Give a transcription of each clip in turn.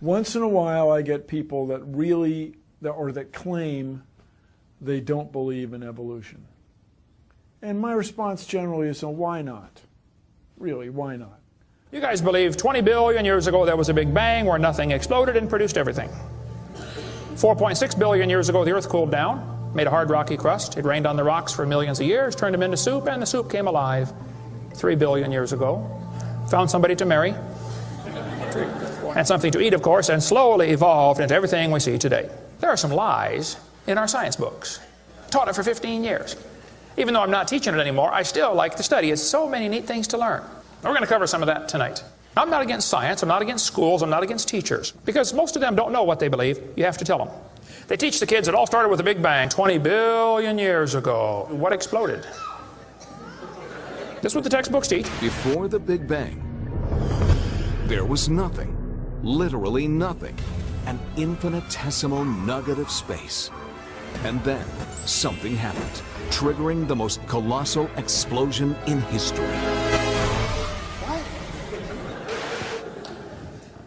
Once in a while I get people that really, or that claim they don't believe in evolution. And my response generally is, so why not? Really, why not? You guys believe 20 billion years ago there was a Big Bang where nothing exploded and produced everything. 4.6 billion years ago the Earth cooled down, made a hard rocky crust. It rained on the rocks for millions of years, turned them into soup, and the soup came alive 3 billion years ago. Found somebody to marry, and something to eat, of course, and slowly evolved into everything we see today. There are some lies in our science books. Taught it for 15 years. Even though I'm not teaching it anymore, I still like to study. It's so many neat things to learn. We're going to cover some of that tonight. I'm not against science, I'm not against schools, I'm not against teachers. Because most of them don't know what they believe. You have to tell them. They teach the kids it all started with a Big Bang 20 billion years ago. What exploded? This is what the textbooks teach. Before the Big Bang, there was nothing, literally nothing, an infinitesimal nugget of space. And then something happened, triggering the most colossal explosion in history.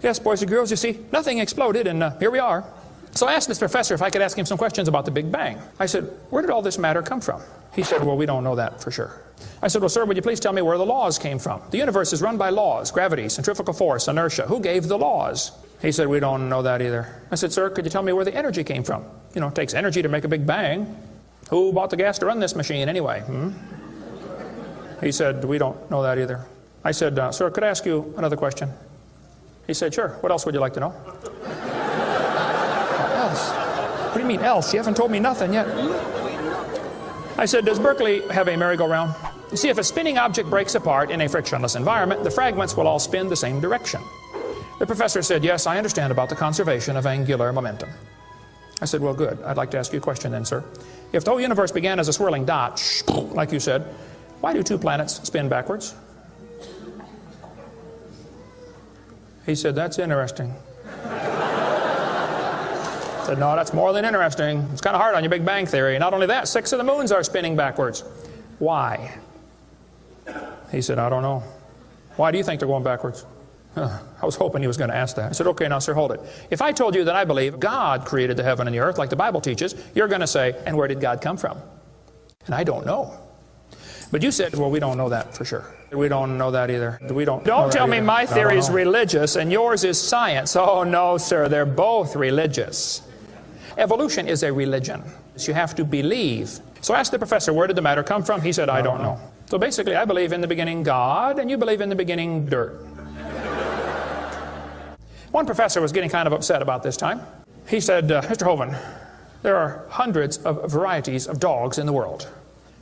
Yes, boys and girls, you see, nothing exploded, and here we are. So I asked this professor if I could ask him some questions about the Big Bang. I said, where did all this matter come from? He said, well, we don't know that for sure. I said, well, sir, would you please tell me where the laws came from? The universe is run by laws, gravity, centrifugal force, inertia. Who gave the laws? He said, we don't know that either. I said, sir, could you tell me where the energy came from? You know, it takes energy to make a Big Bang. Who bought the gas to run this machine anyway? He said, we don't know that either. I said, sir, could I ask you another question? He said, sure. What else would you like to know? Else? What do you mean else? You haven't told me nothing yet. I said, does Berkeley have a merry-go-round? You see, if a spinning object breaks apart in a frictionless environment, the fragments will all spin the same direction. The professor said, yes, I understand about the conservation of angular momentum. I said, well, good. I'd like to ask you a question then, sir. If the whole universe began as a swirling dot, like you said, why do 2 planets spin backwards? He said, that's interesting. I said, no, that's more than interesting. It's kind of hard on your Big Bang theory. Not only that, 6 of the moons are spinning backwards. Why? He said, I don't know. Why do you think they're going backwards? I was hoping he was going to ask that. I said, okay, now, sir, hold it. If I told you that I believe God created the heaven and the earth, like the Bible teaches, you're going to say, and where did God come from? And I don't know. But you said, well, we don't know that for sure. We don't know that either. Don't tell me my theory is religious and yours is science. Oh, no, sir, they're both religious. Evolution is a religion. You have to believe. So I asked the professor, where did the matter come from? He said, I don't know. So basically, I believe in the beginning God, and you believe in the beginning dirt. One professor was getting kind of upset about this time. He said, Mr. Hovind, there are hundreds of varieties of dogs in the world.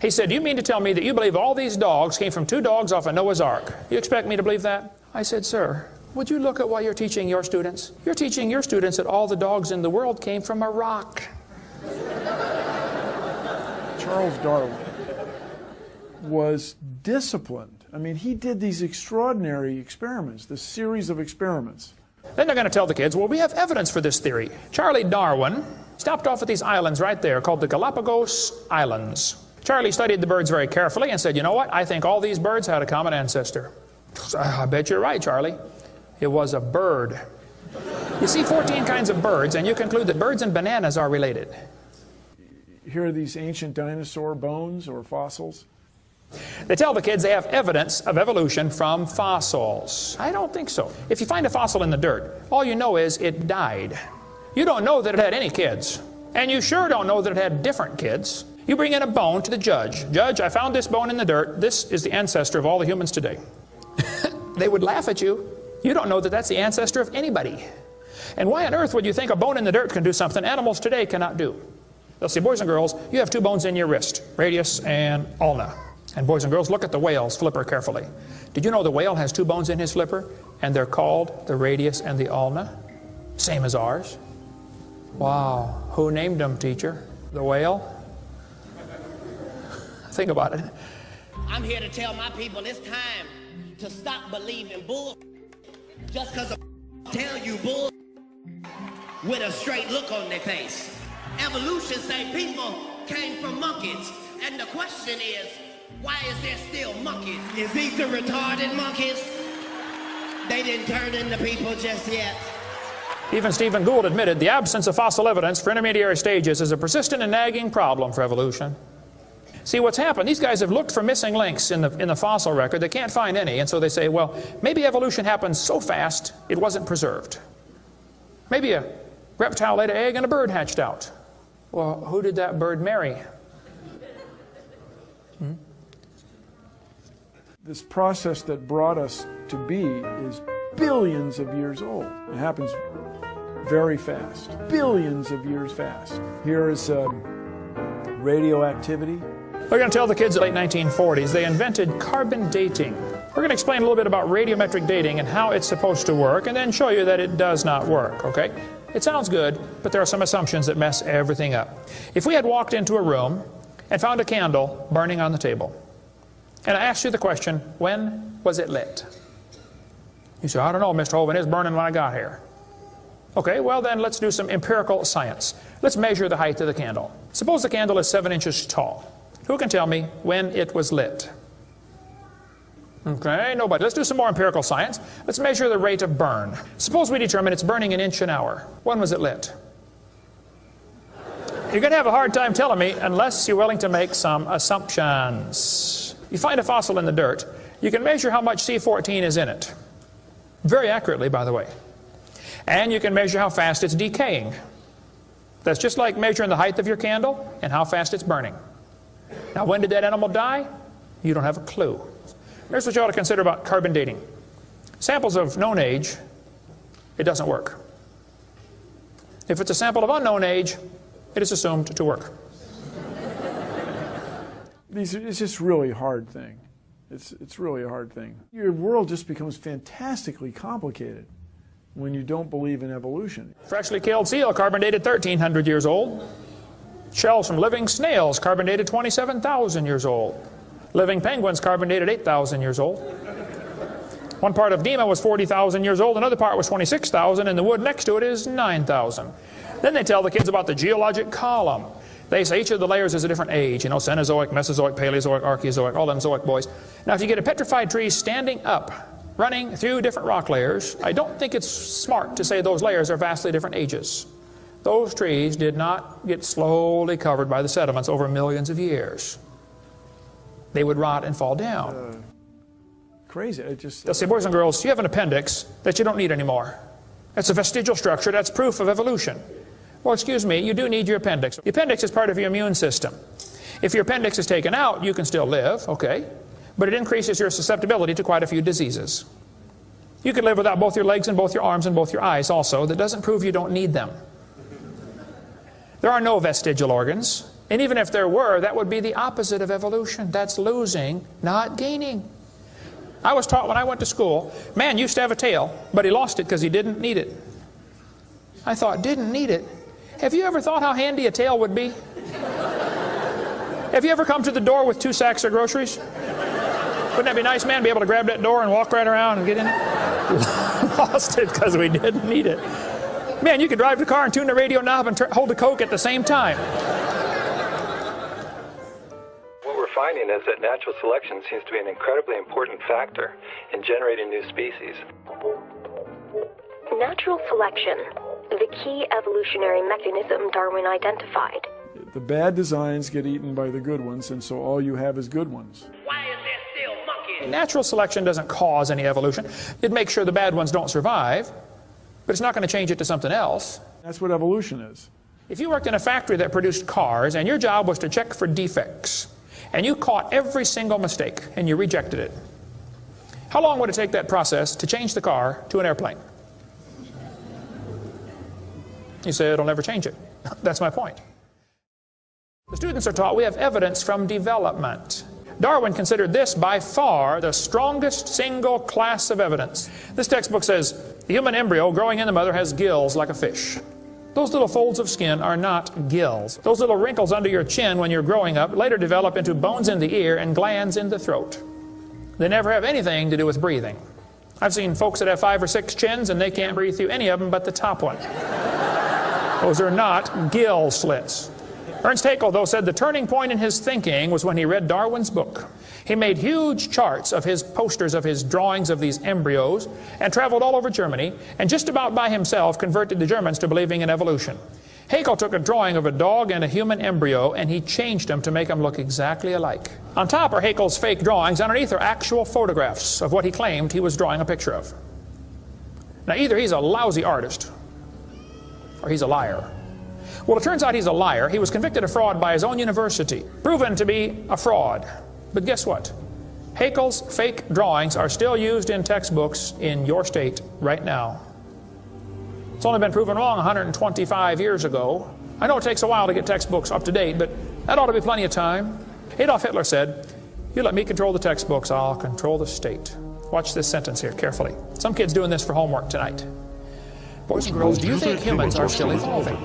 He said, do you mean to tell me that you believe all these dogs came from 2 dogs off of Noah's Ark? You expect me to believe that? I said, sir, would you look at what you're teaching your students? You're teaching your students that all the dogs in the world came from a rock. Charles Darwin was disciplined. I mean, he did these extraordinary experiments, this series of experiments. Then they're going to tell the kids, well, we have evidence for this theory. Charlie Darwin stopped off at these islands right there called the Galapagos Islands. Charlie studied the birds very carefully and said, you know what, I think all these birds had a common ancestor. I bet you're right, Charlie. It was a bird. You see 14 kinds of birds, and you conclude that birds and bananas are related. Here are these ancient dinosaur bones or fossils. They tell the kids they have evidence of evolution from fossils. I don't think so. If you find a fossil in the dirt, all you know is it died. You don't know that it had any kids. And you sure don't know that it had different kids. You bring in a bone to the judge. Judge, I found this bone in the dirt. This is the ancestor of all the humans today. They would laugh at you. You don't know that that's the ancestor of anybody. And why on earth would you think a bone in the dirt can do something animals today cannot do? They'll say, boys and girls, you have 2 bones in your wrist, radius and ulna. And boys and girls, look at the whale's flipper carefully. Did you know the whale has 2 bones in his flipper? And they're called the radius and the ulna? Same as ours. Wow. Who named them, teacher? The whale? Think about it. I'm here to tell my people it's time to stop believing bull just because of tell you bull with a straight look on their face. Evolution say people came from monkeys, and the question is, why is there still monkeys? Is these the retarded monkeys? They didn't turn into people just yet. Even Stephen Gould admitted the absence of fossil evidence for intermediary stages is a persistent and nagging problem for evolution. See, what's happened, these guys have looked for missing links in the fossil record. They can't find any, and so they say, well, maybe evolution happened so fast it wasn't preserved. Maybe a reptile laid an egg and a bird hatched out. Well, who did that bird marry? This process that brought us to be is billions of years old. It happens very fast, billions of years fast. Here is radioactivity. We're going to tell the kids in the late 1940s they invented carbon dating. We're going to explain a little bit about radiometric dating and how it's supposed to work, and then show you that it does not work, okay? It sounds good, but there are some assumptions that mess everything up. If we had walked into a room and found a candle burning on the table, and I asked you the question, when was it lit? You say, I don't know, Mr. Hovind, it's burning when I got here. Okay, well then let's do some empirical science. Let's measure the height of the candle. Suppose the candle is 7 inches tall. Who can tell me when it was lit? Okay, nobody. Let's do some more empirical science. Let's measure the rate of burn. Suppose we determine it's burning an inch an hour. When was it lit? You're going to have a hard time telling me unless you're willing to make some assumptions. You find a fossil in the dirt, you can measure how much C14 is in it. Very accurately, by the way. And you can measure how fast it's decaying. That's just like measuring the height of your candle and how fast it's burning. Now, when did that animal die? You don't have a clue. Here's what you ought to consider about carbon dating. Samples of known age, it doesn't work. If it's a sample of unknown age, it is assumed to work. It's just really a hard thing. It's really a hard thing. Your world just becomes fantastically complicated when you don't believe in evolution. Freshly killed seal, carbon dated 1,300 years old. Shells from living snails, carbon dated 27,000 years old. Living penguins, carbon dated 8,000 years old. One part of Dima was 40,000 years old, another part was 26,000, and the wood next to it is 9,000. Then they tell the kids about the geologic column. They say each of the layers is a different age, you know, Cenozoic, Mesozoic, Paleozoic, Archeozoic, all them zoic boys. Now, if you get a petrified tree standing up, running through different rock layers, I don't think it's smart to say those layers are vastly different ages. Those trees did not get slowly covered by the sediments over millions of years. They would rot and fall down. Crazy. They'll say, boys and girls, you have an appendix that you don't need anymore. That's a vestigial structure. That's proof of evolution. Well, excuse me, you do need your appendix. The appendix is part of your immune system. If your appendix is taken out, you can still live, okay? But it increases your susceptibility to quite a few diseases. You could live without both your legs and both your arms and both your eyes also. That doesn't prove you don't need them. There are no vestigial organs. And even if there were, that would be the opposite of evolution. That's losing, not gaining. I was taught when I went to school, man used to have a tail, but he lost it because he didn't need it. I thought, didn't need it? Have you ever thought how handy a tail would be? Have you ever come to the door with 2 sacks of groceries? Wouldn't that be nice, man, be able to grab that door and walk right around and get in it? Lost it because we didn't need it. Man, you could drive the car and tune the radio knob and hold the Coke at the same time. What we're finding is that natural selection seems to be an incredibly important factor in generating new species. Natural selection, the key evolutionary mechanism Darwin identified. The bad designs get eaten by the good ones, and so all you have is good ones. Why is there still monkeys? Natural selection doesn't cause any evolution. It makes sure the bad ones don't survive, but it's not going to change it to something else. That's what evolution is. If you worked in a factory that produced cars, and your job was to check for defects, and you caught every single mistake, and you rejected it, how long would it take that process to change the car to an airplane? You say it'll never change it. That's my point. The students are taught we have evidence from development. Darwin considered this by far the strongest single class of evidence. This textbook says the human embryo growing in the mother has gills like a fish. Those little folds of skin are not gills. Those little wrinkles under your chin when you're growing up later develop into bones in the ear and glands in the throat. They never have anything to do with breathing. I've seen folks that have 5 or 6 chins and they can't breathe through any of them but the top one. Those are not gill slits. Ernst Haeckel, though, said the turning point in his thinking was when he read Darwin's book. He made huge charts of his posters of his drawings of these embryos and traveled all over Germany and just about by himself converted the Germans to believing in evolution. Haeckel took a drawing of a dog and a human embryo and he changed them to make them look exactly alike. On top are Haeckel's fake drawings. Underneath are actual photographs of what he claimed he was drawing a picture of. Now either he's a lousy artist or he's a liar. Well, it turns out he's a liar. He was convicted of fraud by his own university, proven to be a fraud. But guess what? Haeckel's fake drawings are still used in textbooks in your state right now. It's only been proven wrong 125 years ago. I know it takes a while to get textbooks up to date, but that ought to be plenty of time. Adolf Hitler said, "You let me control the textbooks, I'll control the state." Watch this sentence here carefully. Some kid's doing this for homework tonight. Boys and girls, do you think humans are still evolving?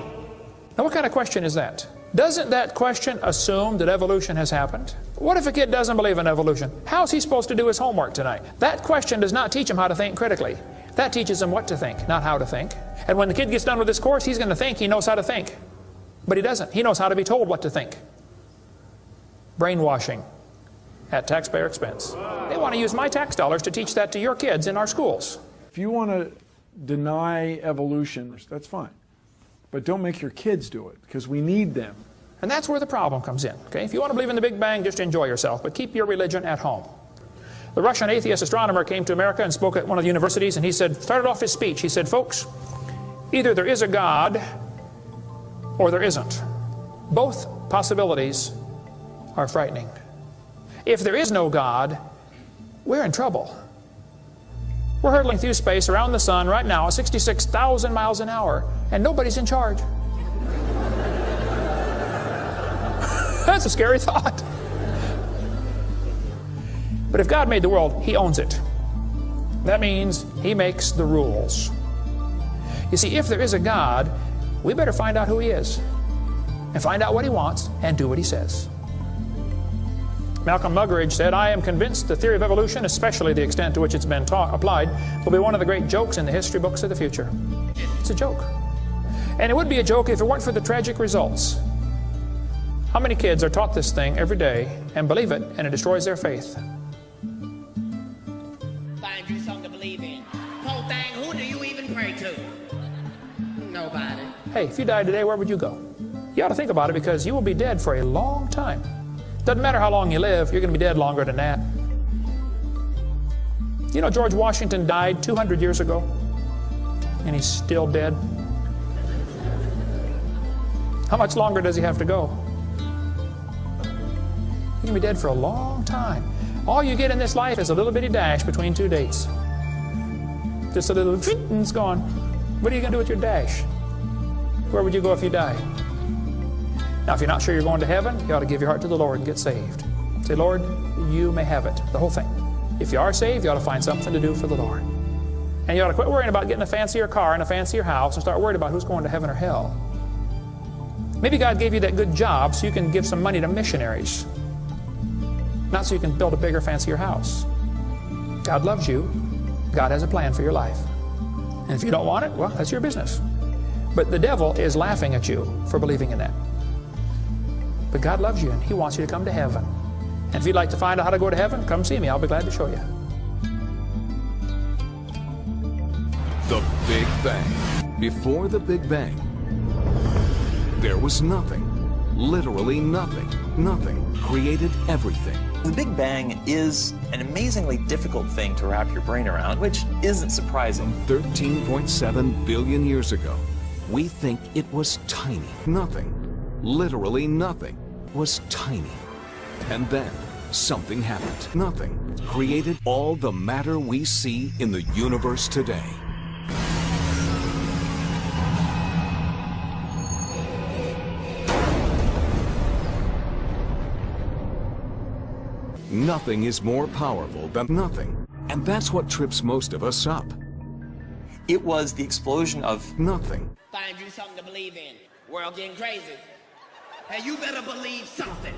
Now what kind of question is that? Doesn't that question assume that evolution has happened? What if a kid doesn't believe in evolution? How's he supposed to do his homework tonight? That question does not teach him how to think critically. That teaches him what to think, not how to think. And when the kid gets done with this course, he's going to think he knows how to think. But he doesn't. He knows how to be told what to think. Brainwashing at taxpayer expense. They want to use my tax dollars to teach that to your kids in our schools. If you want to deny evolution, that's fine. But don't make your kids do it, because we need them. And that's where the problem comes in. Okay? If you want to believe in the Big Bang, just enjoy yourself, but keep your religion at home. The Russian atheist astronomer came to America and spoke at one of the universities, and he started off his speech, he said, "Folks, either there is a God or there isn't. Both possibilities are frightening. If there is no God, we're in trouble. We're hurtling through space around the sun right now at 66,000 miles an hour, and nobody's in charge." That's a scary thought. But if God made the world, He owns it. That means He makes the rules. You see, if there is a God, we better find out who He is, and find out what He wants, and do what He says. Malcolm Muggeridge said, "I am convinced the theory of evolution, especially the extent to which it's been applied, will be one of the great jokes in the history books of the future." It's a joke. And it would be a joke if it weren't for the tragic results. How many kids are taught this thing every day and believe it, and it destroys their faith? Find you something to believe in. Whole thing, who do you even pray to? Nobody. Hey, if you died today, where would you go? You ought to think about it, because you will be dead for a long time. Doesn't matter how long you live, you're going to be dead longer than that. You know, George Washington died 200 years ago, and he's still dead. How much longer does he have to go? You're going to be dead for a long time. All you get in this life is a little bitty dash between two dates. Just a little, and it's gone. What are you going to do with your dash? Where would you go if you died? Now, if you're not sure you're going to heaven, you ought to give your heart to the Lord and get saved. Say, "Lord, you may have it," the whole thing. If you are saved, you ought to find something to do for the Lord. And you ought to quit worrying about getting a fancier car and a fancier house and start worrying about who's going to heaven or hell. Maybe God gave you that good job so you can give some money to missionaries, not so you can build a bigger, fancier house. God loves you. God has a plan for your life. And if you don't want it, well, that's your business. But the devil is laughing at you for believing in that. But God loves you, and He wants you to come to heaven. And if you'd like to find out how to go to heaven, come see me. I'll be glad to show you. The Big Bang. Before the Big Bang, there was nothing. Literally nothing. Nothing created everything. The Big Bang is an amazingly difficult thing to wrap your brain around, which isn't surprising. 13.7 billion years ago, we think it was tiny. Nothing. Literally nothing was tiny. And then something happened. Nothing created all the matter we see in the universe today. Nothing is more powerful than nothing. And that's what trips most of us up. It was the explosion of nothing. Find you something to believe in. World getting crazy. Hey, you better believe something.